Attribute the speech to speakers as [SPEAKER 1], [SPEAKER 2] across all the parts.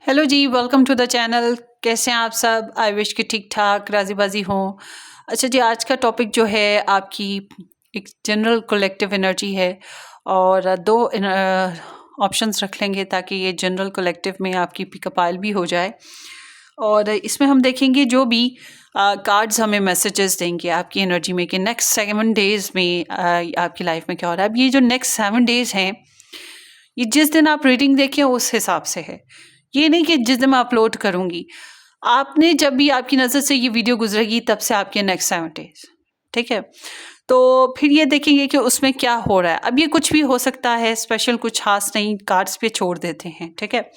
[SPEAKER 1] Hello जी, welcome to the channel. कैसे हैं आप सब? आई विश कि ठीक ठाक राज़ी बाज़ी हों। अच्छा जी, आज का टॉपिक जो है आपकी एक जनरल कलेक्टिव एनर्जी है और दो ऑप्शंस रख लेंगे ताकि ये जनरल कलेक्टिव में आपकी पिकअप आइल भी हो जाए। और इसमें हम देखेंगे जो भी कार्ड्स हमें मैसेजेस देंगे आपकी एनर्जी में कि नेक्स्ट 7 डेज़ में आपकी लाइफ में क्या हो रहा है। अब ये जो नेक्स्ट 7 डेज़ हैं, ये जिस दिन आप रीडिंग देखें उस हिसाब से है। ये नहीं कि जिस दिन मैं अपलोड करूँगी, आपने जब भी आपकी नज़र से ये वीडियो गुजरेगी तब से आपके नेक्स्ट 7 डेज़, ठीक है? तो फिर ये देखेंगे कि उसमें क्या हो रहा है। अब ये कुछ भी हो सकता है, स्पेशल कुछ ख़ास नहीं, कार्ड्स पे छोड़ देते हैं, ठीक है?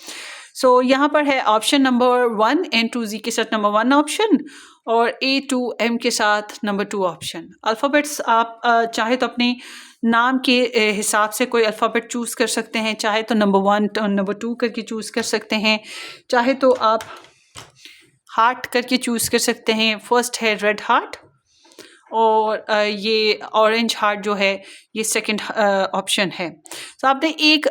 [SPEAKER 1] सो यहाँ पर है ऑप्शन नंबर 1 एन टू जी के साथ नंबर 1 ऑप्शन और ए टू एम के साथ नंबर 2 ऑप्शन। अल्फ़ाबेट्स आप चाहे तो अपने नाम के हिसाब से कोई अल्फ़ाबेट चूज़ कर सकते हैं, चाहे तो नंबर 1 और नंबर 2 करके चूज़ कर सकते हैं, चाहे तो आप हार्ट करके चूज़ कर सकते हैं। फर्स्ट है रेड हार्ट और ये ऑरेंज हार्ट जो है ये सेकंड ऑप्शन है। तो आपने एक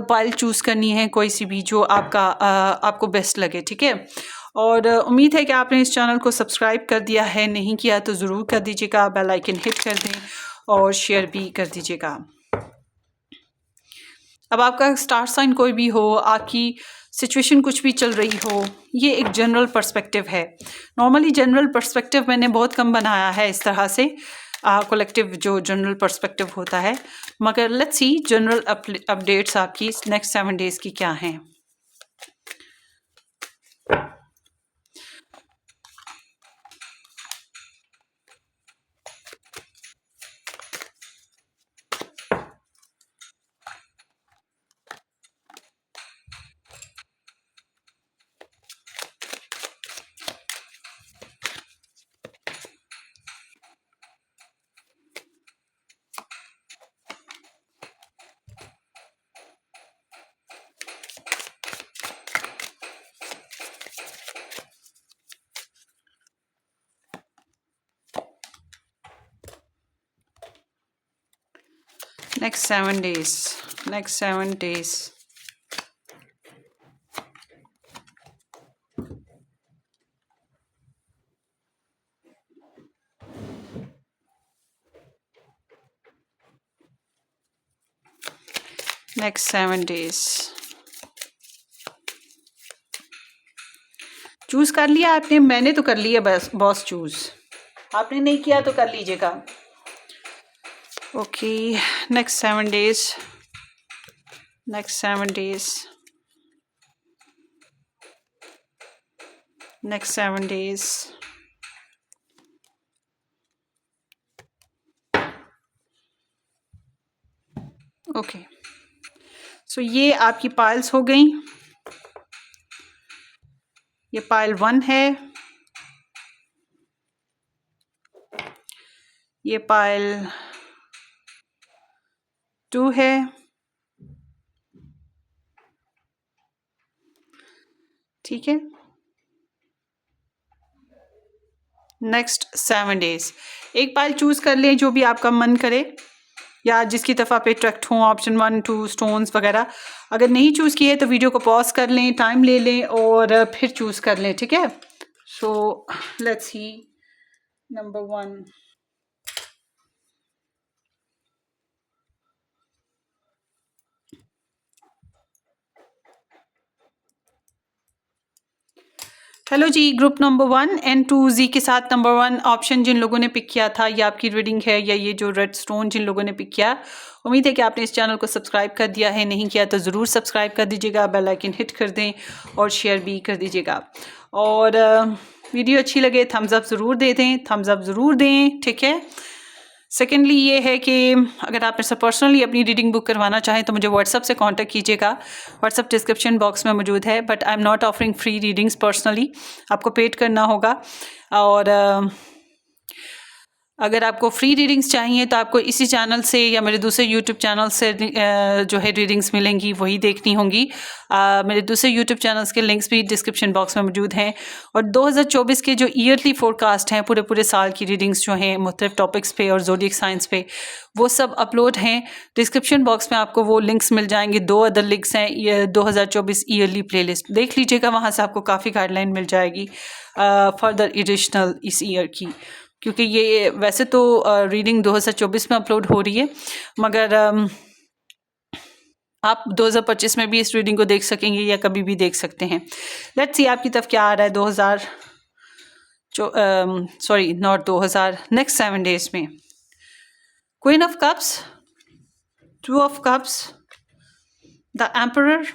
[SPEAKER 1] पाइल चूज़ करनी है कोई सी भी जो आपको बेस्ट लगे, ठीक है? और उम्मीद है कि आपने इस चैनल को सब्सक्राइब कर दिया है, नहीं किया तो ज़रूर कर दीजिएगा, बेल आइकन हिट कर दें और शेयर भी कर दीजिएगा। अब आपका स्टार साइन कोई भी हो, आपकी सिचुएशन कुछ भी चल रही हो, ये एक जनरल पर्सपेक्टिव है। नॉर्मली जनरल पर्सपेक्टिव मैंने बहुत कम बनाया है इस तरह से, कलेक्टिव जो जनरल पर्सपेक्टिव होता है, मगर लेट्स सी जनरल अपडेट्स आपकी नेक्स्ट 7 डेज़ की क्या हैं। Next 7 days, next 7 days. Next 7 days choose कर लिया आपने? मैंने तो कर लिया बस बॉस चूज़, आपने नहीं किया तो कर लीजिएगा। Okay, next 7 days, next 7 days, next 7 days. Okay, so ये आपकी पाइल्स हो गई। ये पाइल 1 है, ये पाइल 2 है, ठीक है? नेक्स्ट 7 डेज़ एक पाइल चूज़ कर लें जो भी आपका मन करे या जिसकी तरफ आप अट्रैक्ट हों, ऑप्शन 1 2 स्टोन्स वगैरह। अगर नहीं चूज़ किए तो वीडियो को पॉज कर लें, टाइम ले लें और फिर चूज़ कर लें, ठीक है? So let's see number 1। Hello जी, ग्रुप नंबर 1 एंड 2 जी के साथ नंबर 1 ऑप्शन जिन लोगों ने पिक किया था, ये आपकी रीडिंग है या ये जो रेड स्टोन जिन लोगों ने पिक किया, उम्मीद है कि आपने इस चैनल को सब्सक्राइब कर दिया है, नहीं किया तो ज़रूर सब्सक्राइब कर दीजिएगा, बेल आइकन हिट कर दें और शेयर भी कर दीजिएगा। और वीडियो अच्छी लगे थम्स अप ज़रूर दे दें, थम्स अप ज़रूर दें, ठीक है? सेकेंडली ये है कि अगर आप मेरे से पर्सनली अपनी रीडिंग बुक करवाना चाहें तो मुझे व्हाट्सअप से कांटेक्ट कीजिएगा। व्हाट्सअप डिस्क्रिप्शन बॉक्स में मौजूद है, but I am not offering free readings personally, आपको पेड करना होगा। और अगर आपको फ्री रीडिंग्स चाहिए तो आपको इसी चैनल से या मेरे दूसरे यूट्यूब चैनल से जो है रीडिंग्स मिलेंगी, वही देखनी होंगी। मेरे दूसरे यूट्यूब चैनल्स के लिंक्स भी डिस्क्रिप्शन बॉक्स में मौजूद हैं। और 2024 के जो ईयरली फोरकास्ट हैं, पूरे पूरे साल की रीडिंग्स जो हैं मुख्तलिफ टॉपिक्स पे और ज़ोडिएक साइंस पे, वो सब अपलोड हैं। डिस्क्रिप्शन बॉक्स में आपको वो लिंक्स मिल जाएंगे। 2 अदर लिंक्स हैं, ये 2024 ईयरली प्लेलिस्ट देख लीजिएगा, वहाँ से आपको काफ़ी गाइडलाइन मिल जाएगी फर्दर एडिशनल इस ईयर की। क्योंकि ये वैसे तो रीडिंग 2024 में अपलोड हो रही है, मगर आप 2025 में भी इस रीडिंग को देख सकेंगे या कभी भी देख सकते हैं। लेट्स सी आपकी तरफ क्या आ रहा है 2000 नेक्स्ट 7 डेज में। Queen of cups, 2 of cups, the emperor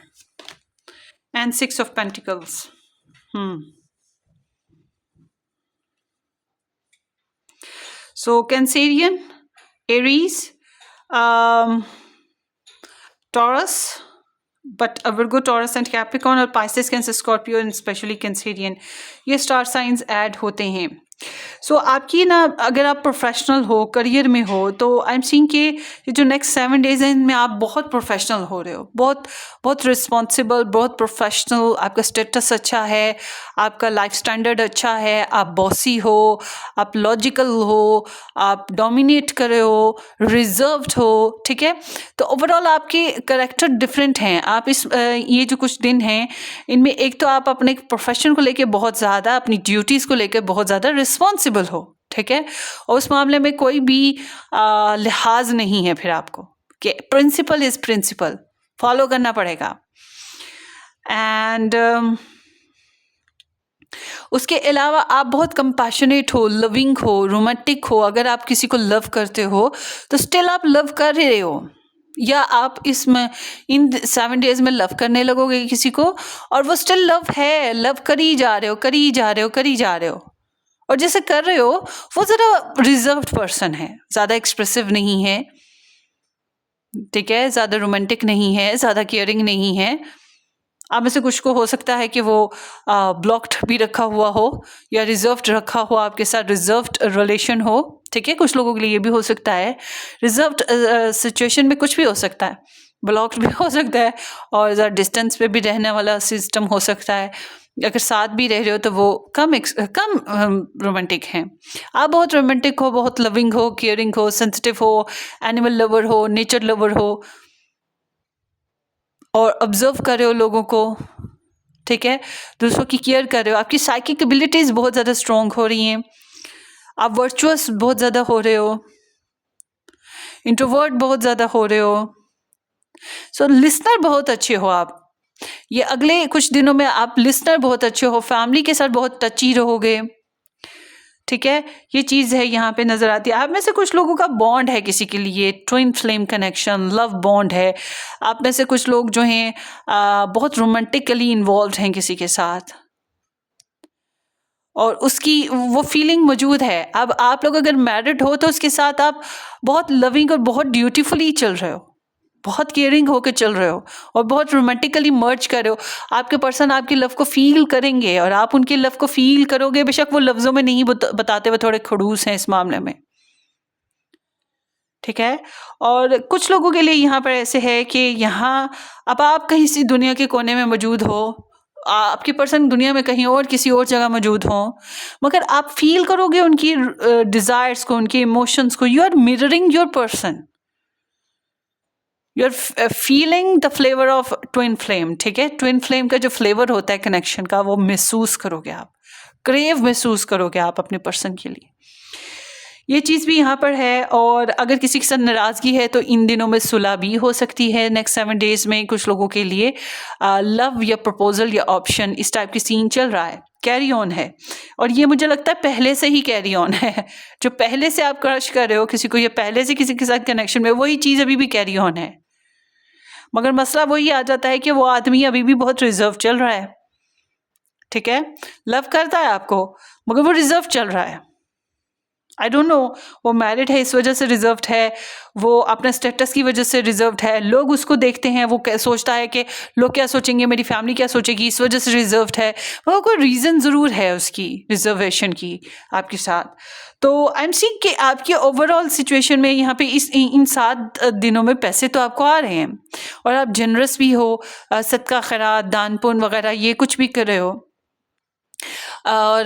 [SPEAKER 1] and 6 of pentacles. So Cancerian, Aries, Taurus, but Virgo, Taurus and Capricorn और Pisces, Cancer, Scorpio and specially Cancerian, ये स्टार साइंस ऐड होते हैं। सो आपकी ना, अगर आप प्रोफेशनल हो, करियर में हो, तो आई एम सीइंग कि ये जो नेक्स्ट 7 डेज हैं इनमें आप बहुत प्रोफेशनल हो रहे हो, बहुत बहुत रिस्पॉन्सिबल, बहुत प्रोफेशनल। आपका स्टेटस अच्छा है, आपका लाइफ स्टैंडर्ड अच्छा है, आप बॉसी हो, आप लॉजिकल हो, आप डोमिनेट कर रहे हो, रिजर्व्ड हो, ठीक है। तो ओवरऑल आपके करेक्टर डिफरेंट हैं। आप इस ये जो कुछ दिन हैं इनमें एक तो आप अपने प्रोफेशन को लेके बहुत ज़्यादा, अपनी ड्यूटीज़ को लेकर बहुत ज़्यादा रिस्पॉन्सिबल हो, ठीक है। और उस मामले में कोई भी लिहाज नहीं है फिर आपको, कि प्रिंसिपल इज़ प्रिंसिपल, फॉलो करना पड़ेगा। एंड उसके अलावा आप बहुत कंपैशनेट हो, लविंग हो, रोमांटिक हो। अगर आप किसी को लव करते हो तो स्टिल आप लव कर रहे हो, या आप इसमें इन 7 डेज में लव करने लगोगे किसी को और वो स्टिल लव है, लव करी जा रहे हो, करी जा रहे हो, करी जा रहे हो। और जैसे कर रहे हो वो ज़रा रिजर्व्ड पर्सन है, ज़्यादा एक्सप्रेसिव नहीं है, ठीक है, ज़्यादा रोमांटिक नहीं है, ज़्यादा केयरिंग नहीं है। आप में से कुछ को हो सकता है कि वो ब्लॉक्ड भी रखा हुआ हो या रिजर्व्ड रखा हुआ, आपके साथ रिजर्व्ड रिलेशन हो, ठीक है। कुछ लोगों के लिए ये भी हो सकता है। रिजर्व्ड सिचुएशन में कुछ भी हो सकता है, ब्लॉक्ड भी हो सकता है और ज़रा डिस्टेंस पे भी रहने वाला सिस्टम हो सकता है। अगर साथ भी रह रहे हो तो वो कम रोमांटिक हैं। आप बहुत रोमांटिक हो, बहुत लविंग हो, केयरिंग हो, सेंसिटिव हो, एनिमल लवर हो, नेचर लवर हो, और ऑब्जर्व कर रहे हो लोगों को, ठीक है, दूसरों की केयर कर रहे हो। आपकी साइकिक एबिलिटीज़ बहुत ज़्यादा स्ट्रॉन्ग हो रही हैं, आप वर्चुअस बहुत ज़्यादा हो रहे हो, इंट्रोवर्ट बहुत ज़्यादा हो रहे हो। सो लिसनर बहुत अच्छे हो आप। ये अगले कुछ दिनों में आप लिसनर बहुत अच्छे हो, फैमिली के साथ बहुत टची रहोगे, ठीक है। ये चीज़ है यहाँ पे नज़र आती है। आप में से कुछ लोगों का बॉन्ड है किसी के लिए, twin flame connection, love bond है। आप में से कुछ लोग जो हैं बहुत रोमांटिकली इन्वॉल्व हैं किसी के साथ, और उसकी वो फीलिंग मौजूद है। अब आप लोग अगर मैरिड हो तो उसके साथ आप बहुत लविंग और बहुत ड्यूटीफुली चल रहे हो, बहुत केयरिंग होकर चल रहे हो और बहुत रोमांटिकली मर्ज कर रहे हो। आपके पर्सन आपकी लव को फील करेंगे और आप उनके लव को फील करोगे, बेशक वो लफ्ज़ों में नहीं बताते, वो थोड़े खड़ूस हैं इस मामले में, ठीक है। और कुछ लोगों के लिए यहाँ पर ऐसे है कि यहाँ अब आप कहीं सी दुनिया के कोने में मौजूद हो, आपके पर्सन दुनिया में कहीं और किसी और जगह मौजूद हो, मगर आप फील करोगे उनकी डिज़ायर्स को, उनके इमोशंस को। You are mirroring your person, you are feeling the flavour of twin flame, ठीक है। ट्विन फ्लेम का जो फ्लेवर होता है कनेक्शन का, वो महसूस करोगे आप, क्रेव महसूस करोगे आप अपने पर्सन के लिए। ये चीज़ भी यहाँ पर है। और अगर किसी के साथ नाराज़गी है तो इन दिनों में सुलह भी हो सकती है नेक्स्ट 7 डेज में कुछ लोगों के लिए। लव या प्रपोजल या ऑप्शन, इस टाइप की सीन चल रहा है, कैरी ऑन है। और ये मुझे लगता है पहले से ही कैरी ऑन है। जो पहले से आप क्रश कर रहे हो किसी को, या पहले से किसी के साथ कनेक्शन में, वही चीज़ अभी भी कैरी ऑन है। मगर मसला वही आ जाता है कि वो आदमी अभी भी बहुत रिजर्व चल रहा है, ठीक है। लव करता है आपको मगर वो रिजर्व चल रहा है। आई डोंट नो, वो मैरिड है इस वजह से रिजर्व्ड है, वो अपने स्टेटस की वजह से रिजर्व्ड है, लोग उसको देखते हैं, वो सोचता है कि लोग क्या सोचेंगे, मेरी फैमिली क्या सोचेगी, इस वजह से रिजर्व्ड है। वो कोई रीज़न ज़रूर है उसकी रिजर्वेशन की आपके साथ। तो आई एम सीइंग कि आपकी ओवरऑल सिचुएशन में यहाँ पे इन 7 दिनों में पैसे तो आपको आ रहे हैं और आप जनरस भी हो, सदका खैरात दान पुण्य वगैरह ये कुछ भी कर रहे हो। और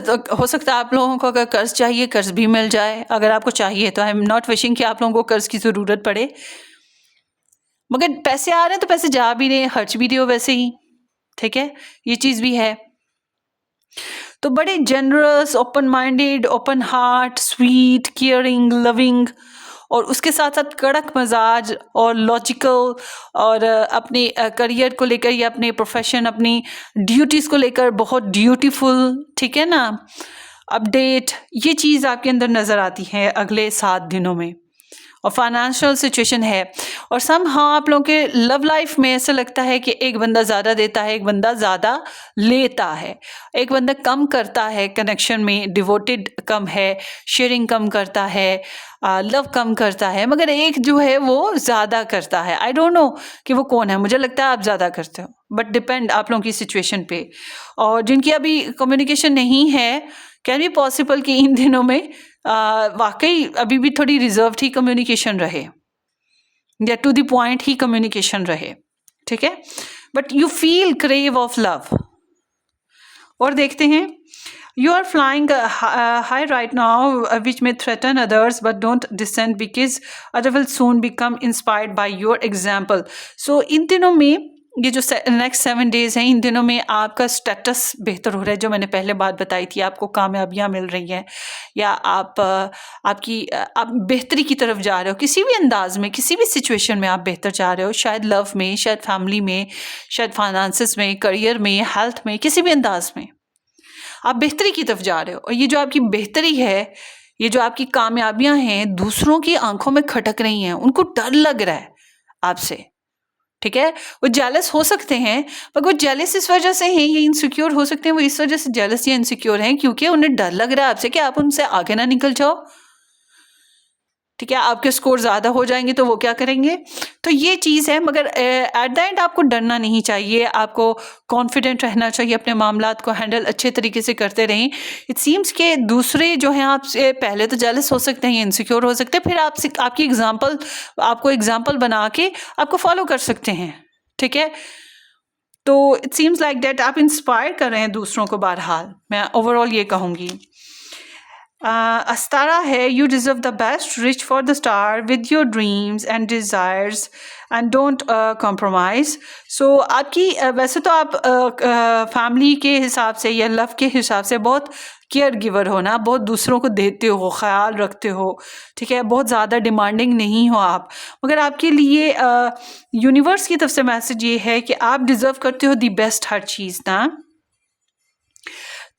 [SPEAKER 1] तो हो सकता है आप लोगों को अगर कर्ज चाहिए, कर्ज भी मिल जाए अगर आपको चाहिए तो। आई एम नॉट विशिंग कि आप लोगों को कर्ज की ज़रूरत पड़े, मगर पैसे आ रहे हैं तो पैसे जा भी रहे हैं, खर्च भी रहे हो वैसे ही, ठीक है, ये चीज़ भी है। तो बड़े generous, open minded, open heart, sweet, caring, loving, और उसके साथ साथ कड़क मजाज और लॉजिकल, और अपने करियर को लेकर या अपने प्रोफेशन, अपनी ड्यूटीज़ को लेकर बहुत ड्यूटीफुल, ठीक है ना, अपडेट, ये चीज़ आपके अंदर नज़र आती है अगले 7 दिनों में। और फाइनेंशियल सिचुएशन है, और सम हाँ आप लोगों के लव लाइफ में ऐसा लगता है कि एक बंदा ज़्यादा देता है, एक बंदा ज़्यादा लेता है, एक बंदा कम करता है कनेक्शन में, डिवोटेड कम है, शेयरिंग कम करता है, लव कम करता है, मगर एक जो है वो ज़्यादा करता है। आई डोंट नो कि वो कौन है, मुझे लगता है आप ज़्यादा करते हो, बट डिपेंड आप लोगों की सिचुएशन पे। और जिनकी अभी कम्युनिकेशन नहीं है, कैन बी पॉसिबल कि इन दिनों में वाकई अभी भी थोड़ी रिजर्व्ड ही कम्युनिकेशन रहे या टू द पॉइंट ही कम्युनिकेशन रहे, ठीक है, but you feel crave of love. और देखते हैं, you are flying high right now which may threaten others but don't descend because other will soon become inspired by your example. So इन दिनों में, ये जो नेक्स्ट 7 डेज हैं, इन दिनों में आपका स्टेटस बेहतर हो रहा है, जो मैंने पहले बात बताई थी, आपको कामयाबियाँ मिल रही हैं, या आप बेहतरी की तरफ जा रहे हो, किसी भी अंदाज में, किसी भी सिचुएशन में आप बेहतर जा रहे हो, शायद लव में, शायद फैमिली में, शायद फाइनेंसिस में, करियर में, हेल्थ में, किसी भी अंदाज में आप बेहतरी की तरफ जा रहे हो। और ये जो आपकी बेहतरी है, ये जो आपकी कामयाबियां हैं, दूसरों की आंखों में खटक रही हैं, उनको डर लग रहा है आपसे, ठीक है, वो जेलस हो सकते हैं, पर वो जेलस इस वजह से हैं, ये इनसिक्योर हो सकते हैं, वो इस वजह से जेलस या इनसिक्योर हैं क्योंकि उन्हें डर लग रहा है आपसे कि आप उनसे आगे ना निकल जाओ, ठीक है, आपके स्कोर ज़्यादा हो जाएंगे तो वो क्या करेंगे। तो ये चीज़ है, मगर एट द एंड आपको डरना नहीं चाहिए, आपको कॉन्फिडेंट रहना चाहिए, अपने मामलात को हैंडल अच्छे तरीके से करते रहें। इट सीम्स कि दूसरे जो हैं आपसे पहले तो जेलस हो सकते हैं, इनसिक्योर हो सकते हैं, फिर आपकी एग्जाम्पल, आपको एग्जाम्पल बना के आपको फॉलो कर सकते हैं, ठीक है। तो इट सीम्स लाइक दैट आप इंस्पायर कर रहे हैं दूसरों को, बहरहाल मैं ओवरऑल ये कहूँगी। अस्तारा है, you deserve the best, reach for the star with your dreams and desires and don't compromise. So आपकी वैसे तो आप फैमिली के हिसाब से या लव के हिसाब से बहुत केयर गिवर हो ना, बहुत दूसरों को देते हो, ख्याल रखते हो, ठीक है, बहुत ज़्यादा डिमांडिंग नहीं हो आप, मगर आपके लिए यूनिवर्स की तरफ से मैसेज ये है कि आप डिज़र्व करते हो दी बेस्ट हर चीज़ ना।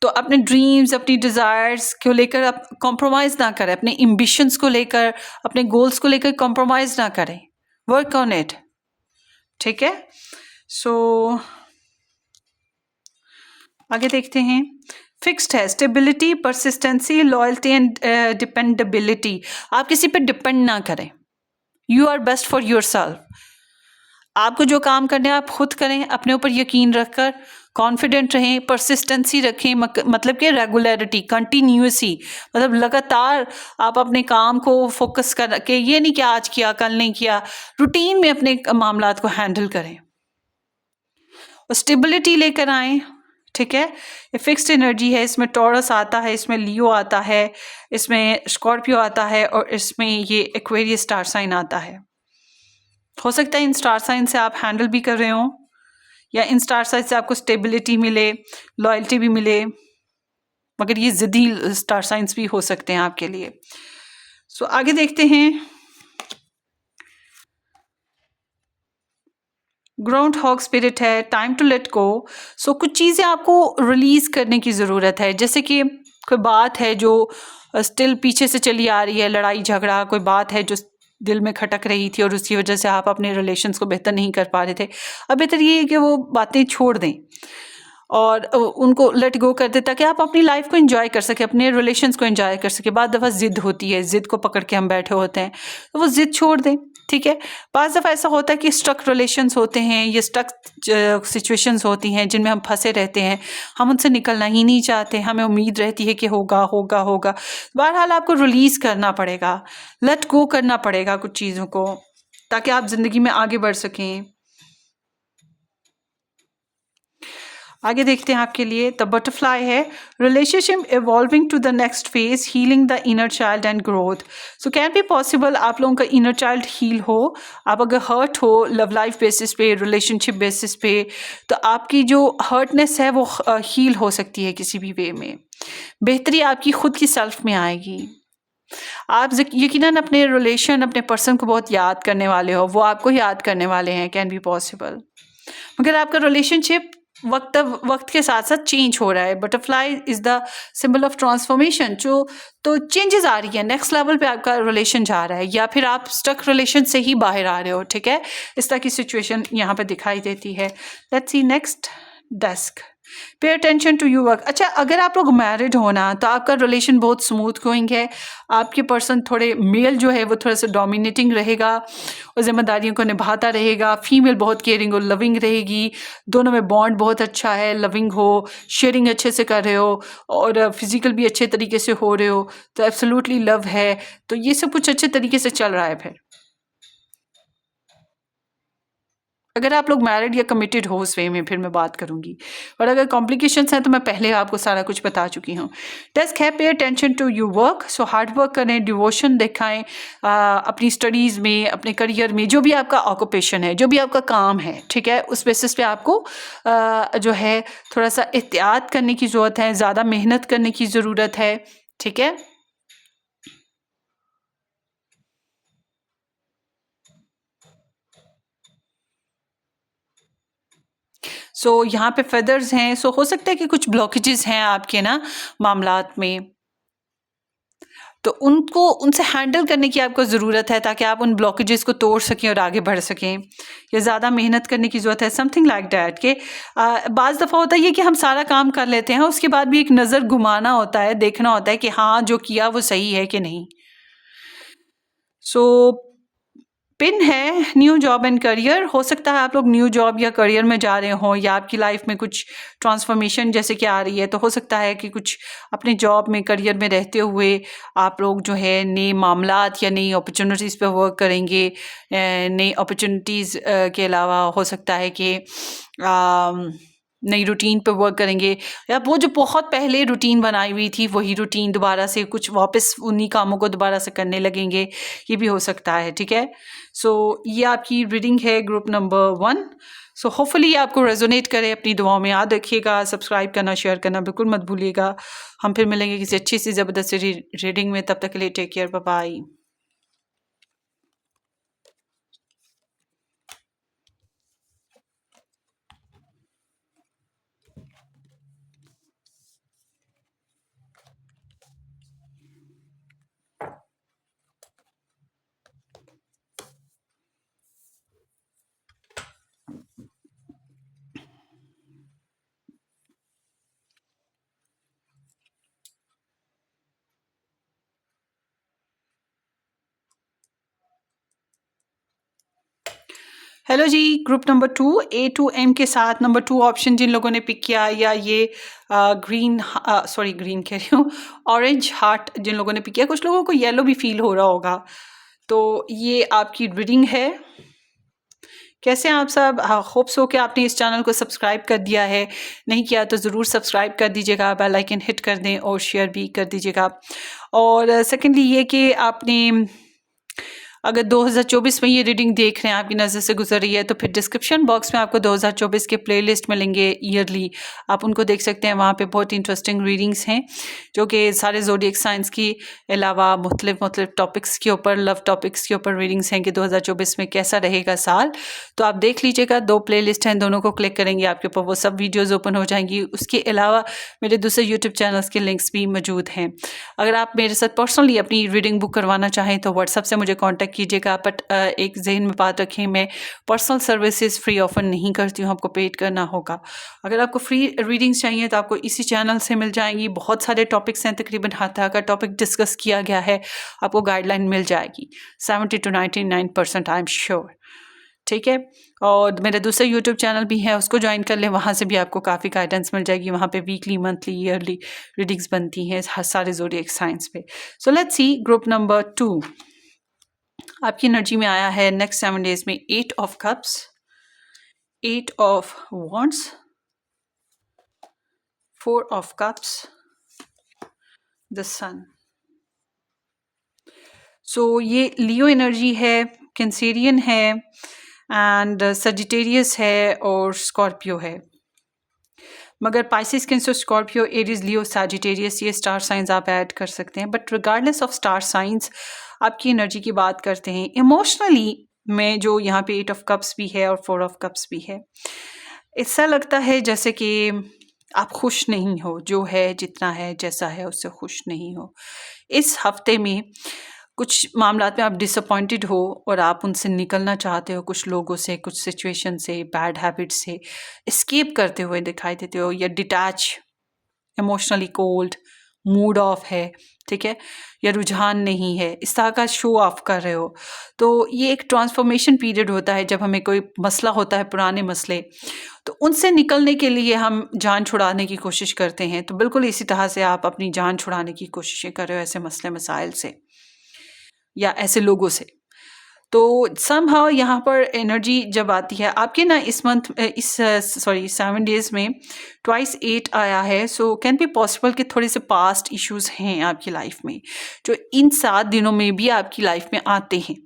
[SPEAKER 1] तो अपने ड्रीम्स, अपनी डिज़ायर्स को लेकर आप कॉम्प्रोमाइज़ ना करें, अपने एम्बिशंस को लेकर, अपने गोल्स को लेकर कॉम्प्रोमाइज़ ना करें, वर्क ऑन इट, ठीक है। सो आगे देखते हैं, फिक्स्ड है, stability, persistency, loyalty and dependability. आप किसी पे डिपेंड ना करें, you are best for your self. आपको जो काम करने आप खुद करें, अपने ऊपर यकीन रखकर, कॉन्फिडेंट रहें, परसिस्टेंसी रखें, मतलब कि रेगुलरिटी, कंटिन्यूसी, मतलब लगातार आप अपने काम को फोकस कर के, ये नहीं कि आज किया कल नहीं किया, रूटीन में अपने मामलात को हैंडल करें और स्टेबिलिटी लेकर आएँ, ठीक है। ये फिक्स्ड एनर्जी है, इसमें टॉरस आता है, इसमें लियो आता है, इसमें स्कॉर्पियो आता है, और इसमें ये एक्वेरियस स्टार साइन आता है। हो सकता है इन स्टार साइन से आप हैंडल भी कर रहे हो, या इन स्टार साइन से आपको स्टेबिलिटी मिले, लॉयल्टी भी मिले, मगर ये ज़िद्दी स्टार साइंस भी हो सकते हैं आपके लिए। सो आगे देखते हैं, ग्राउंड हॉग स्पिरिट है, टाइम टू लेट गो। सो कुछ चीज़ें आपको रिलीज़ करने की ज़रूरत है, जैसे कि कोई बात है जो स्टिल पीछे से चली आ रही है, लड़ाई झगड़ा, कोई बात है जो दिल में खटक रही थी और उसकी वजह से आप अपने रिलेशंस को बेहतर नहीं कर पा रहे थे। अब बेहतर ये है कि वो बातें छोड़ दें और उनको लेट गो कर दे ताकि आप अपनी लाइफ को एंजॉय कर सके, अपने रिलेशंस को एंजॉय कर सके। बाद दफ़ा ज़िद होती है, ज़िद को पकड़ के हम बैठे होते हैं, तो वो ज़िद छोड़ दें, ठीक है। बाज़ दफ़ा ऐसा होता है कि स्टक रिलेशंस होते हैं, ये स्टक सिचुएशंस होती हैं जिनमें हम फंसे रहते हैं, हम उनसे निकलना ही नहीं चाहते, हमें उम्मीद रहती है कि होगा होगा होगा। बहरहाल आपको रिलीज़ करना पड़ेगा, लेट गो करना पड़ेगा कुछ चीज़ों को, ताकि आप ज़िंदगी में आगे बढ़ सकें। आगे देखते हैं आपके लिए। द बटरफ्लाई है relationship evolving to the next phase, healing the inner child and growth. So can be possible आप लोगों का इनर चाइल्ड हील हो। आप अगर हर्ट हो लव लाइफ बेसिस पे, रिलेशनशिप बेसिस पे, तो आपकी जो हर्टनेस है वो हील हो सकती है किसी भी वे में। बेहतरी आपकी खुद की सेल्फ में आएगी। आप यकीनन अपने रिलेशन, अपने पर्सन को बहुत याद करने वाले हो, वो आपको याद करने वाले हैं, कैन बी पॉसिबल। मगर आपका रिलेशनशिप वक्त के साथ साथ चेंज हो रहा है। Butterfly is the symbol of transformation. जो तो चेंजेस आ रही है, नेक्स्ट लेवल पे आपका रिलेशन जा रहा है, या फिर आप स्टक रिलेशन से ही बाहर आ रहे हो, ठीक है। इस तरह की सिचुएशन यहाँ पे दिखाई देती है। Let's see next, desk. Pay attention to you work. अच्छा, अगर आप लोग मैरिड हो ना, तो आपका रिलेशन बहुत स्मूथ गोइंग है। आपके पर्सन थोड़े, मेल जो है वो थोड़ा सा डोमिनेटिंग रहेगा और जिम्मेदारियों को निभाता रहेगा। फीमेल बहुत केयरिंग और लविंग रहेगी। दोनों में बॉन्ड बहुत अच्छा है, लविंग हो, शेयरिंग अच्छे से कर रहे हो और फिजिकल भी अच्छे तरीके से हो रहे हो, तो एब्सोल्युटली लव है। तो ये सब कुछ अच्छे तरीके से चल रहा है। फिर अगर आप लोग मैरिड या कमिटेड हो उस वे में फिर मैं बात करूंगी, और अगर कॉम्प्लिकेशंस हैं तो मैं पहले आपको सारा कुछ बता चुकी हूँ। डेस्क है pay attention to you work. So hard work करें, डिवोशन दिखाएं अपनी स्टडीज़ में, अपने करियर में, जो भी आपका ऑक्यूपेशन है, जो भी आपका काम है, ठीक है। उस बेसिस पे आपको जो है थोड़ा सा एहतियात करने की ज़रूरत है, ज़्यादा मेहनत करने की ज़रूरत है, ठीक है। सो यहाँ पे फेदर्स हैं। सो हो सकता है कि कुछ ब्लॉकेजेस हैं आपके ना मामलात में, तो उनको, उनसे हैंडल करने की आपको ज़रूरत है ताकि आप उन ब्लॉकेजेस को तोड़ सकें और आगे बढ़ सकें, या ज़्यादा मेहनत करने की ज़रूरत है, समथिंग लाइक डैट। के बाज़ दफ़ा होता है ये कि हम सारा काम कर लेते हैं, उसके बाद भी एक नज़र घुमाना होता है, देखना होता है कि हाँ जो किया वो सही है कि नहीं। सो पिन है न्यू जॉब एंड करियर। हो सकता है आप लोग न्यू जॉब या करियर में जा रहे हो, या आपकी लाइफ में कुछ ट्रांसफॉर्मेशन जैसे कि आ रही है, तो हो सकता है कि कुछ अपने जॉब में, करियर में रहते हुए आप लोग जो है नए मामलात या नई अपॉर्चुनिटीज़ पे वर्क करेंगे। नई अपॉर्चुनिटीज़ के अलावा हो सकता है कि नई रूटीन पे वर्क करेंगे, या वो जो बहुत पहले रूटीन बनाई हुई थी वही रूटीन दोबारा से कुछ वापस उन्हीं कामों को दोबारा से करने लगेंगे, ये भी हो सकता है, ठीक है। सो ये आपकी रीडिंग है ग्रुप नंबर 1। सो होपफुली ये आपको रेजोनेट करे। अपनी दुआओं में याद रखिएगा, सब्सक्राइब करना, शेयर करना बिल्कुल मत भूलिएगा। हम फिर मिलेंगे किसी अच्छी सी ज़बरदस्त रीडिंग में। तब तक के लिए take care, bye bye. Hello जी, group number 2 A to M के साथ नंबर 2 ऑप्शन जिन लोगों ने पिक किया, या ये ग्रीन कह रही हूँ, ऑरेंज हार्ट जिन लोगों ने पिक किया, कुछ लोगों को येलो भी फील हो रहा होगा, तो ये आपकी रीडिंग है। कैसे हैं आप सब? होप्स हो कि आपने इस चैनल को सब्सक्राइब कर दिया है। नहीं किया तो ज़रूर सब्सक्राइब कर दीजिएगा, बेल आइकन हिट कर दें और शेयर भी कर दीजिएगा। और सेकेंडली ये कि आपने अगर 2024 में ये रीडिंग देख रहे हैं, आपकी नज़र से गुजर रही है, तो फिर डिस्क्रिप्शन बॉक्स में आपको 2024 के प्लेलिस्ट मिलेंगे ईयरली, आप उनको देख सकते हैं। वहाँ पे बहुत इंटरेस्टिंग रीडिंग्स हैं जो कि सारे ज़ोडिएक साइंस की अलावा मुख्तलिफ टॉपिक्स के ऊपर, लव टॉपिक्स के ऊपर रीडिंग्स हैं कि 2024 में कैसा रहेगा साल। तो आप देख लीजिएगा, 2 प्लेलिस्ट हैं, दोनों को क्लिक करेंगे आपके ऊपर वो सब वीडियोज़ ओपन हो जाएंगी। उसके अलावा मेरे दूसरे यूट्यूब चैनल्स के लिंक्स भी मौजूद हैं। अगर आप मेरे साथ पर्सनली अपनी रीडिंग बुक करवाना चाहें तो व्हाट्सएप से मुझे कॉन्टैक्ट कीजिएगा। बट एक ज़हन में बात रखें, मैं पर्सनल सर्विसेज फ्री ऑफर नहीं करती हूँ, आपको पेड करना होगा। अगर आपको फ्री रीडिंग्स चाहिए तो आपको इसी चैनल से मिल जाएंगी। बहुत सारे टॉपिक्स हैं, तकरीबन हर तरह का टॉपिक डिस्कस किया गया है, आपको गाइडलाइन मिल जाएगी 70 to 99% आई एम श्योर। ठीक है, और मेरा दूसरा यूट्यूब चैनल भी है, उसको ज्वाइन कर लें, वहाँ से भी आपको काफ़ी गाइडेंस मिल जाएगी। वहाँ पे वीकली, मंथली, ईयरली रीडिंग्स बनती हैं हर सारे ज़ोडिएक साइंस पे। So let's see group number 2। आपकी एनर्जी में आया है नेक्स्ट 7 डेज में 8 of cups, 8 of wands, 4 of cups, the sun. So ये लियो एनर्जी है, कैंसेरियन है एंड सजिटेरियस है और स्कॉर्पियो है। मगर Pisces, Cancer, Scorpio, Aries, Leo, Sagittarius ये स्टार साइंस आप ऐड कर सकते हैं। But regardless of star science, आपकी एनर्जी की बात करते हैं इमोशनली में, जो यहाँ पे 8 ऑफ कप्स भी है और 4 ऑफ कप्स भी है। ऐसा लगता है जैसे कि आप खुश नहीं हो, जो है जितना है जैसा है उससे खुश नहीं हो। इस हफ्ते में कुछ मामलात में आप डिसअपॉइंटेड हो और आप उनसे निकलना चाहते हो, कुछ लोगों से, कुछ सिचुएशन से, बैड हैबिट से एस्केप करते हुए दिखाई देते हो, या detach, emotionally cold, mood off है, ठीक है, या रुझान नहीं है, इस तरह का शो ऑफ कर रहे हो। तो ये एक ट्रांसफॉर्मेशन पीरियड होता है, जब हमें कोई मसला होता है, पुराने मसले, तो उनसे निकलने के लिए हम जान छुड़ाने की कोशिश करते हैं। तो बिल्कुल इसी तरह से आप अपनी जान छुड़ाने की कोशिशें कर रहे हो ऐसे मसले मसाइल से या ऐसे लोगों से। तो समहाउ यहाँ पर एनर्जी जब आती है आपके ना, इस मंथ, इस 7 डेज में ट्वाइस 8 आया है। सो कैन बी पॉसिबल कि थोड़े से पास्ट इश्यूज हैं आपकी लाइफ में, जो इन 7 दिनों में भी आपकी लाइफ में आते हैं।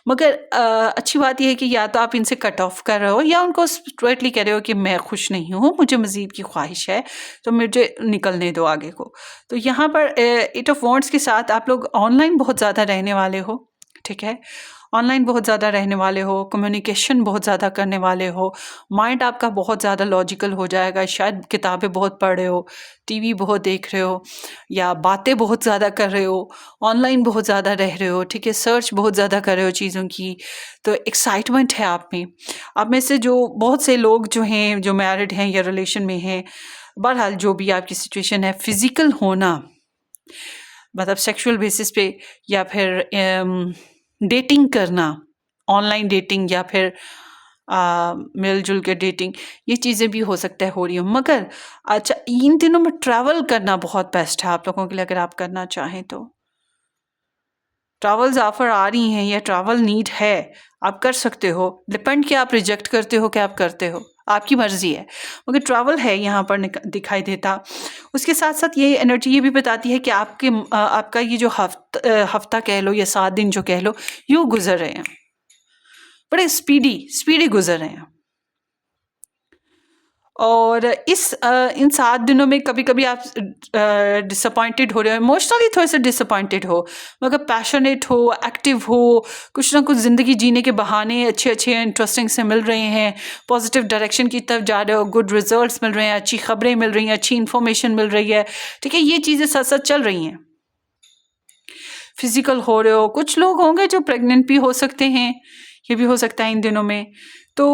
[SPEAKER 1] मगर अच्छी बात यह है कि या तो आप इनसे कट ऑफ कर रहे हो, या उनको स्ट्रेटली कह रहे हो कि मैं खुश नहीं हूँ, मुझे मज़ीद की ख्वाहिश है, तो मुझे निकलने दो आगे को। तो यहाँ पर 8 ऑफ वॉन्ड्स के साथ आप लोग ऑनलाइन बहुत ज़्यादा रहने वाले हो, ठीक है, ऑनलाइन बहुत ज़्यादा रहने वाले हो, कम्युनिकेशन बहुत ज़्यादा करने वाले हो, माइंड आपका बहुत ज़्यादा लॉजिकल हो जाएगा। शायद किताबें बहुत पढ़ रहे हो, टीवी बहुत देख रहे हो, या बातें बहुत ज़्यादा कर रहे हो, ऑनलाइन बहुत ज़्यादा रह रहे हो, ठीक है, सर्च बहुत ज़्यादा कर रहे हो चीज़ों की। तो एक्साइटमेंट है आप में। आप में से जो बहुत से लोग जो हैं, जो मैरिड हैं या रिलेशन में हैं, बहरहाल जो भी आपकी सिचुएशन है, फिज़िकल होना, मतलब सेक्सुअल बेसिस पे, या फिर डेटिंग करना, ऑनलाइन डेटिंग, या फिर मिलजुल के डेटिंग, ये चीज़ें भी हो सकता है हो रही हो। मगर अच्छा, इन दिनों में ट्रैवल करना बहुत बेस्ट है आप लोगों के लिए, अगर आप करना चाहें तो। ट्रैवल्स ऑफर आ रही हैं या ट्रैवल नीड है, आप कर सकते हो। डिपेंड कि आप रिजेक्ट करते हो कि आप करते हो, आपकी मर्जी है, मगर ट्रैवल है यहाँ पर दिखाई देता। उसके साथ साथ ये एनर्जी ये भी बताती है कि आपका ये जो हफ्ता कह लो या 7 दिन जो कह लो, यूँ गुजर रहे हैं, बड़े स्पीडी गुजर रहे हैं। और इन 7 दिनों में कभी कभी आप डिसअपॉइंटेड हो रहे हो, इमोशनली थोड़े से डिसअपॉइंटेड हो, मगर पैशनेट हो, एक्टिव हो, कुछ ना कुछ ज़िंदगी जीने के बहाने अच्छे अच्छे इंटरेस्टिंग से मिल रहे हैं, पॉजिटिव डायरेक्शन की तरफ जा रहे हो, गुड रिजल्ट्स मिल रहे हैं, अच्छी खबरें मिल रही हैं, अच्छी इन्फॉर्मेशन मिल रही है, ठीक है, ये चीज़ें साथ साथ चल रही हैं। फिजिकल हो रहे हो, कुछ लोग होंगे जो प्रेग्नेंट भी हो सकते हैं, ये भी हो सकता है इन दिनों में। तो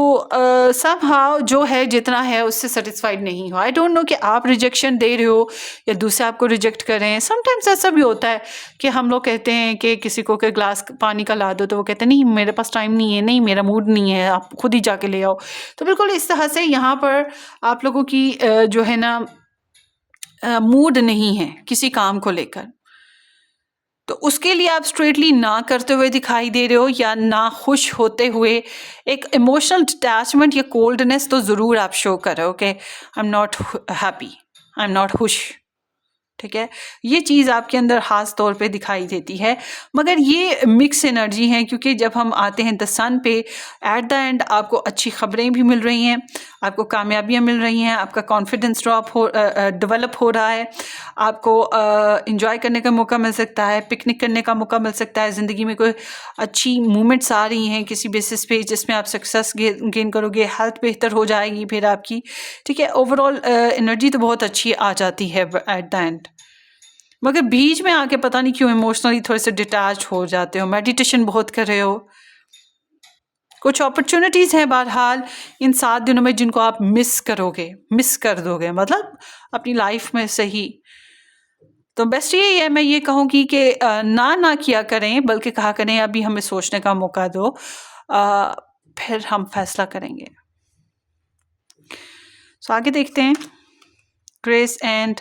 [SPEAKER 1] समहाउ जो है जितना है उससे सेटिस्फाइड नहीं हो। आई डोंट नो कि आप रिजेक्शन दे रहे हो या दूसरे आपको रिजेक्ट कर रहे हैं। समटाइम्स ऐसा भी होता है कि हम लोग कहते हैं कि किसी को के ग्लास पानी का ला दो, तो वो कहते हैं नहीं मेरे पास टाइम नहीं है, नहीं मेरा मूड नहीं है, आप खुद ही जाके ले आओ। तो बिल्कुल इस तरह से यहाँ पर आप लोगों की जो है ना, मूड नहीं है किसी काम को लेकर, तो उसके लिए आप स्ट्रेटली ना करते हुए दिखाई दे रहे हो, या ना खुश होते हुए एक इमोशनल डिटैचमेंट या कोल्डनेस तो ज़रूर आप शो कर रहे हो कि I am not happy, I am not खुश, ठीक है, ये चीज़ आपके अंदर ख़ास तौर पे दिखाई देती है। मगर ये मिक्स एनर्जी है, क्योंकि जब हम आते हैं द सन पे, एट द एंड आपको अच्छी खबरें भी मिल रही हैं, आपको कामयाबियाँ मिल रही हैं, आपका कॉन्फिडेंस डेवलप हो रहा है, आपको इंजॉय करने का मौका मिल सकता है, पिकनिक करने का मौका मिल सकता है, ज़िंदगी में कोई अच्छी मूवमेंट्स आ रही हैं किसी बेसिस पे जिसमें आप सक्सेस गेन करोगे, हेल्थ बेहतर हो जाएगी फिर आपकी, ठीक है, ओवरऑल एनर्जी तो बहुत अच्छी आ जाती है एट द एंड। मगर बीच में आके पता नहीं क्यों इमोशनली थोड़े से डिटैच हो जाते हो, मेडिटेशन बहुत कर रहे हो, कुछ अपॉर्चुनिटीज़ हैं बहरहाल इन 7 दिनों में जिनको आप मिस करोगे, मिस कर दोगे मतलब अपनी लाइफ में से ही। तो बेस्ट यही है, मैं ये कहूँगी कि ना किया करें, बल्कि कहा करें अभी हमें सोचने का मौका दो, फिर हम फैसला करेंगे। सो आगे देखते हैं। ग्रेस एंड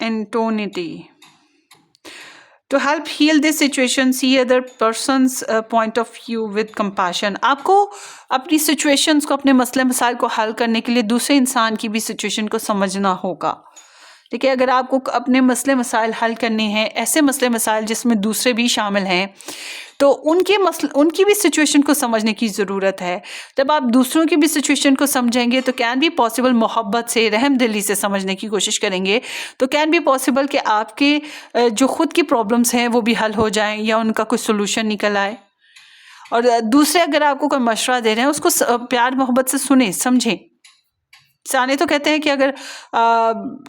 [SPEAKER 1] एंटोनिटी to help heal this situation, see other person's point of view with compassion। आपको अपनी situations को, अपने मसले मसाइल को हल करने के लिए दूसरे इंसान की भी situation को समझना होगा। ठीक है, अगर आपको अपने मसले मसाइल हल करने हैं, ऐसे मसले मसाइल जिसमें दूसरे भी शामिल हैं, तो उनकी भी सिचुएशन को समझने की ज़रूरत है। जब आप दूसरों की भी सिचुएशन को समझेंगे तो कैन बी पॉसिबल, मोहब्बत से, रहम दिली से समझने की कोशिश करेंगे तो कैन बी पॉसिबल कि आपके जो खुद की प्रॉब्लम्स हैं वो भी हल हो जाएं या उनका कोई सोल्यूशन निकल आए। और दूसरे अगर आपको कोई मशवरा दे रहे हैं उसको प्यार मोहब्बत से सुने, समझें। सियाने तो कहते हैं कि अगर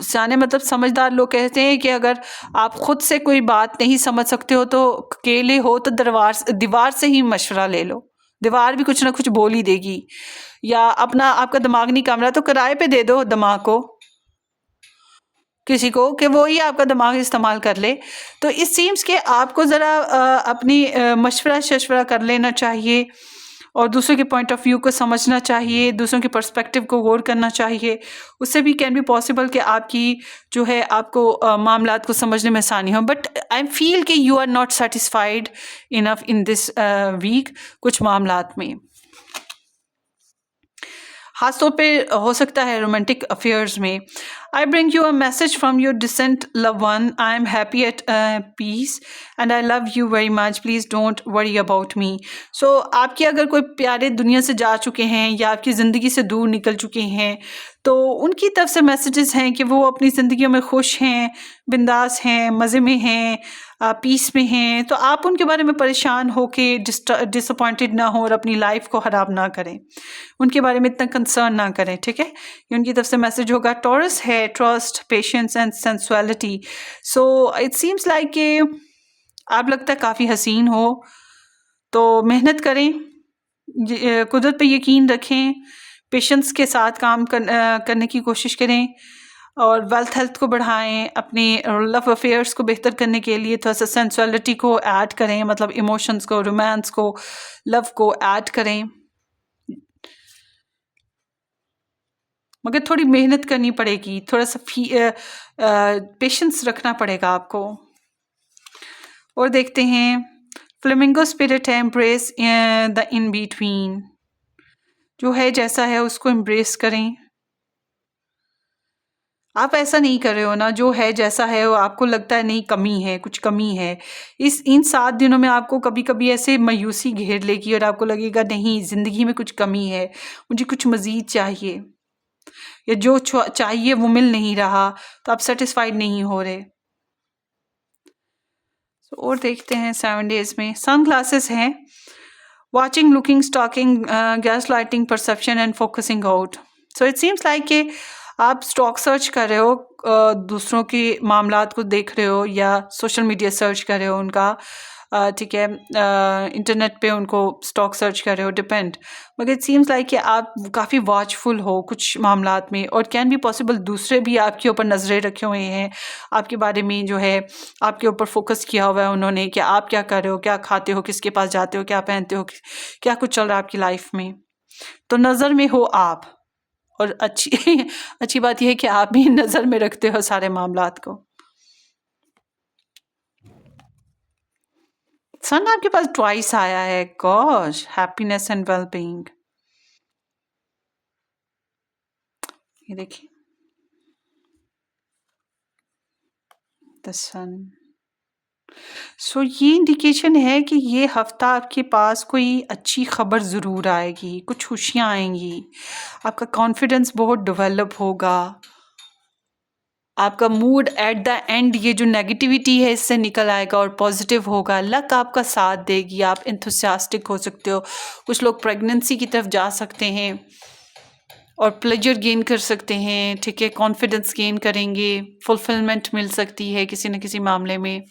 [SPEAKER 1] सियाने मतलब समझदार लोग कहते हैं कि अगर आप खुद से कोई बात नहीं समझ सकते हो तो अकेले हो तो दीवार से ही मशवरा ले लो, दीवार भी कुछ ना कुछ बोल ही देगी। या आपका दिमाग नहीं काम रहा तो किराए पे दे दो दिमाग को किसी को कि वो ही आपका दिमाग इस्तेमाल कर ले। तो इट सीम्स कि आपको ज़रा अपनी मशवरा कर लेना चाहिए और दूसरों के पॉइंट ऑफ व्यू को समझना चाहिए, दूसरों के पर्सपेक्टिव को गौर करना चाहिए। उससे भी कैन बी पॉसिबल कि आपकी जो है आपको मामलात को समझने में आसानी हो। बट आई फील कि you are not satisfied enough in this week कुछ मामलात में, खास तौर पे हो सकता है रोमांटिक अफेयर्स में। I bring you a message from your decent love one, I am happy at peace and I love you very much, please don't worry about me. So आपके अगर कोई प्यारे दुनिया से जा चुके हैं या आपकी ज़िंदगी से दूर निकल चुके हैं तो उनकी तरफ से मैसेजेस हैं कि वो अपनी ज़िंदगियों में खुश हैं, बिंदास हैं, मज़े में हैं, पीस में हैं। तो आप उनके बारे में परेशान हो के डिसअपॉइंटेड ना हो और अपनी लाइफ को ख़राब ना करें, उनके बारे में इतना कंसर्न ना करें। ठीक है, ये उनकी तरफ से मैसेज होगा। टॉरस है trust, patience and sensuality. So it seems like कि आप लगता है काफ़ी हसीन हो, तो मेहनत करें, कुदरत पे यकीन रखें, पेशेंस के साथ काम करने की कोशिश करें और वेल्थ हेल्थ को बढ़ाएं। अपनी लव अफेयर्स को बेहतर करने के लिए थोड़ा सा सेंसुअलिटी को ऐड करें, मतलब इमोशंस को, रोमांस को, लव को ऐड करें, मगर थोड़ी मेहनत करनी पड़ेगी, थोड़ा सा पेशेंस रखना पड़ेगा आपको। और देखते हैं फ्लेमिंगो स्पिरिट है, एम्ब्रेस द इन बिटवीन। जो है जैसा है उसको एम्ब्रेस करें। आप ऐसा नहीं कर रहे हो ना, जो है जैसा है वो आपको लगता है नहीं कमी है, कुछ कमी है। इन 7 दिनों में आपको कभी कभी ऐसे मायूसी घेर लेगी और आपको लगेगा नहीं ज़िंदगी में कुछ कमी है, मुझे कुछ मज़ीद चाहिए, या जो चाहिए वो मिल नहीं रहा तो आप सेटिस्फाइड नहीं हो रहे। और देखते हैं 7 डेज में सन ग्लासेस हैं, watching, looking, stalking, gaslighting, perception and focusing out. So it seems like कि आप स्टॉक सर्च कर रहे हो, दूसरों के मामलात को देख रहे हो या सोशल मीडिया सर्च कर रहे हो उनका, ठीक है, इंटरनेट पे उनको स्टॉक सर्च कर रहे हो, डिपेंड। मगर इट सीम्स लाइक कि आप काफ़ी वॉचफुल हो कुछ मामलात में, और कैन बी पॉसिबल दूसरे भी आपके ऊपर नज़रें रखे हुए हैं, आपके बारे में जो है आपके ऊपर फोकस किया हुआ है उन्होंने कि आप क्या कर रहे हो, क्या खाते हो, किसके पास जाते हो, क्या पहनते हो, क्या कुछ चल रहा है आपकी लाइफ में। तो नज़र में हो आप, और अच्छी बात यह है कि आप भी नज़र में रखते हो सारे मामलात को। सन आपके पास ट्वाइस आया है, gosh, happiness and well being. ये देखिए द सन। सो ये इंडिकेशन है कि ये हफ्ता आपके पास कोई अच्छी खबर ज़रूर आएगी, कुछ खुशियाँ आएंगी, आपका कॉन्फिडेंस बहुत डेवलप होगा, आपका मूड एट द एंड ये जो नेगेटिविटी है इससे निकल आएगा और पॉजिटिव होगा। लक आपका साथ देगी, आप इंथुसियास्टिक हो सकते हो, कुछ लोग प्रेगनेंसी की तरफ जा सकते हैं, और प्लेजर गेन कर सकते हैं, ठीक है, कॉन्फिडेंस गेन करेंगे, फुलफिलमेंट मिल सकती है किसी न किसी मामले में।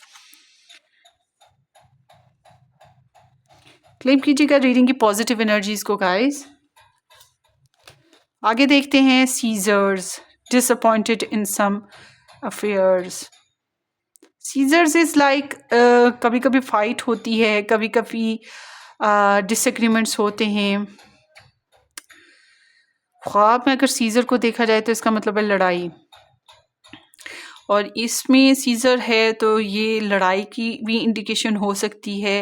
[SPEAKER 1] क्लेम कीजिएगा रीडिंग की पॉजिटिव एनर्जीज को गाइस। आगे देखते हैं scissors, disappointed in some affairs. Scissors is like कभी कभी फाइट होती है, कभी कभी डिसएग्रीमेंट्स होते हैं। ख्वाब में अगर सीजर को देखा जाए तो इसका मतलब है लड़ाई, और इसमें सीजर है तो ये लड़ाई की भी इंडिकेशन हो सकती है,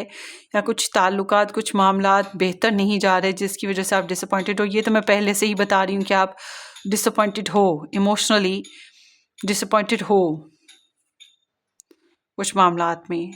[SPEAKER 1] या कुछ ताल्लुकात, कुछ मामलात बेहतर नहीं जा रहे जिसकी वजह से आप डिसअपॉइंटेड हो। ये तो मैं पहले से ही बता रही हूँ कि आप डिसअपॉइंटेड हो, इमोशनली डिसअपॉइंटेड हो कुछ मामलात में,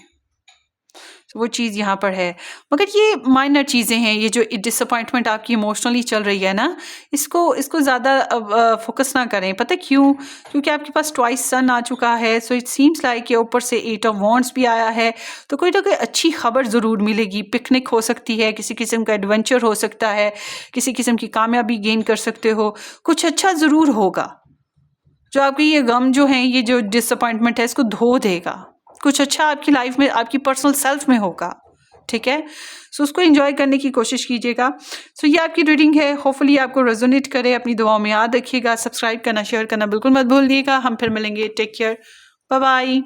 [SPEAKER 1] तो वो चीज़ यहाँ पर है। मगर ये माइनर चीज़ें हैं, ये जो डिसअपॉइंटमेंट आपकी इमोशनली चल रही है ना, इसको ज़्यादा फोकस ना करें। पता क्यों? क्योंकि आपके पास ट्वाइस सन आ चुका है, सो इट सीम्स लाइक ये ऊपर से 8 ऑफ वॉन्ड्स भी आया है, तो कोई ना कोई अच्छी खबर ज़रूर मिलेगी। पिकनिक हो सकती है, किसी किस्म का एडवेंचर हो सकता है, किसी किस्म की कामयाबी गेन कर सकते हो, कुछ अच्छा ज़रूर होगा जो आपकी ये गम जो है, ये जो डिसअपॉइंटमेंट है, इसको धो देगा। कुछ अच्छा आपकी लाइफ में, आपकी पर्सनल सेल्फ में होगा, ठीक है। सो उसको एंजॉय करने की कोशिश कीजिएगा। सो ये आपकी रीडिंग है, होपफुली आपको रेजोनेट करे। अपनी दुआओं में याद रखिएगा, सब्सक्राइब करना, शेयर करना बिल्कुल मत भूलिएगा। हम फिर मिलेंगे, टेक केयर, बाय बाय।